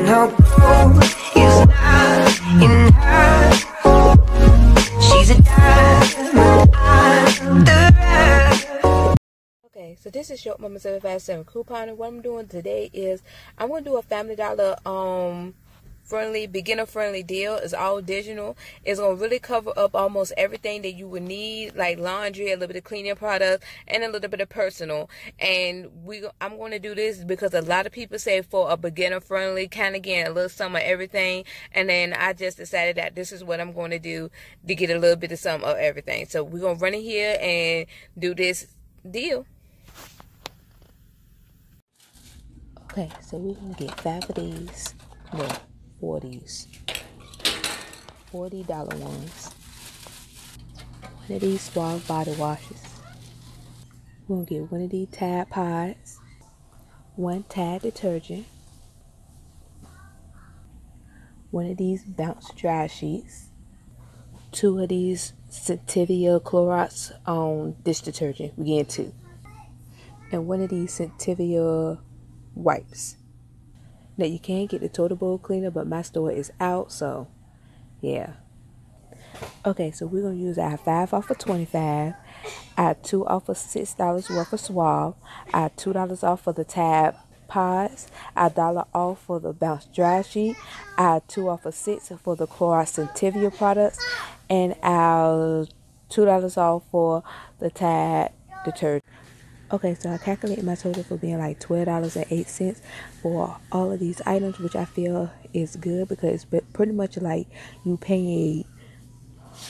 her gold is not in her. She's a diamond under her. Okay, so this is Short Mama 757 coupon, and what I'm doing today is I'm gonna do a Family Dollar beginner friendly deal. It's all digital. It's gonna really cover up almost everything that you would need, like laundry, a little bit of cleaning products, and a little bit of personal. And I'm going to do this because a lot of people say for a beginner friendly, kind of getting a little some of everything. And then I just decided that this is what I'm going to do to get a little bit of some of everything. So we're gonna run in here and do this deal. Okay, so we're gonna get 5 of these. No. 40s, $40 ones. One of these Suave body washes. We're gonna get one of these Tide Pods, one Tide detergent, one of these Bounce dry sheets, 2 of these Sentiva Clorox dish detergent. We get 2, and one of these Sentiva wipes. Now you can get the toilet bowl cleaner, but my store is out, so yeah. Okay, so we're gonna use our 5 off of 25, our 2 off of $6 worth of Suave, our $2 off for the Tide Pods, our $1 off for the Bounce dry sheet, our 2 off of 6 for the Clorox Sentiva products, and our $2 off for the Tide detergent. Okay, so I calculated my total for being like $12.08 for all of these items, which I feel is good because it's pretty much like you paid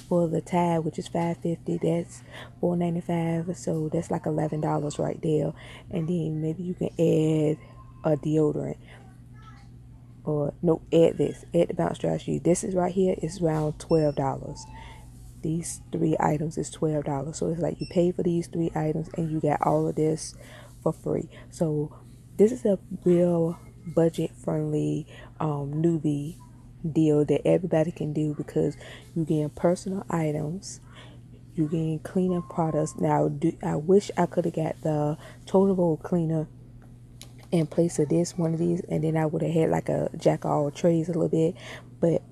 for the Tide, which is $5.50. That's $4.95, so that's like $11 right there. And then maybe you can add a deodorant, or no, add the Bounce dry sheet. This is right here is around $12. These 3 items is $12, so it's like you pay for these 3 items and you got all of this for free. So this is a real budget friendly newbie deal that everybody can do because you get personal items, you get cleaning products. Now I wish I could have got the toilet bowl cleaner in place of one of these, and then I would have had like a jack of all trades a little bit, but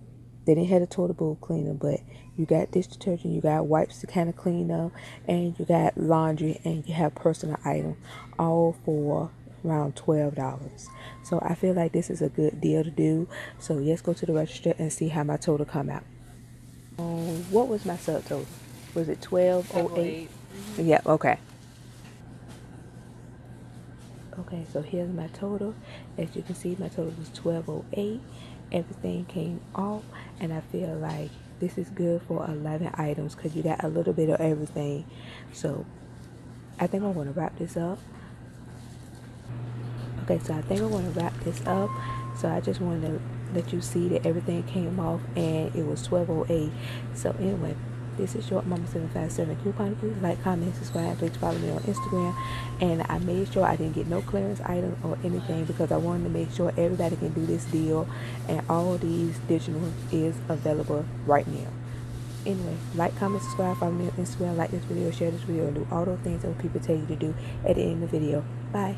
they didn't have a toilet bowl cleaner. But you got dish detergent, you got wipes to kind of clean up, and you got laundry, and you have personal items, all for around $12. So I feel like this is a good deal to do. So let's go to the register and see how my total come out. What was my subtotal? Was it 1208? Yeah, okay. Okay, so here's my total. As you can see, my total was 1208. Everything came off, and I feel like this is good for 11 items because you got a little bit of everything. So I think I'm going to wrap this up. Okay, so I think I'm going to wrap this up. So I just wanted to let you see that everything came off and it was 1208. So anyway, this is Short Mama 757 coupon. Please like, comment, subscribe. Please follow me on Instagram. And I made sure I didn't get no clearance item or anything because I wanted to make sure everybody can do this deal, and all these digital is available right now. Anyway, like, comment, subscribe, follow me on Instagram, like this video, share this video, and do all those things that people tell you to do at the end of the video. Bye.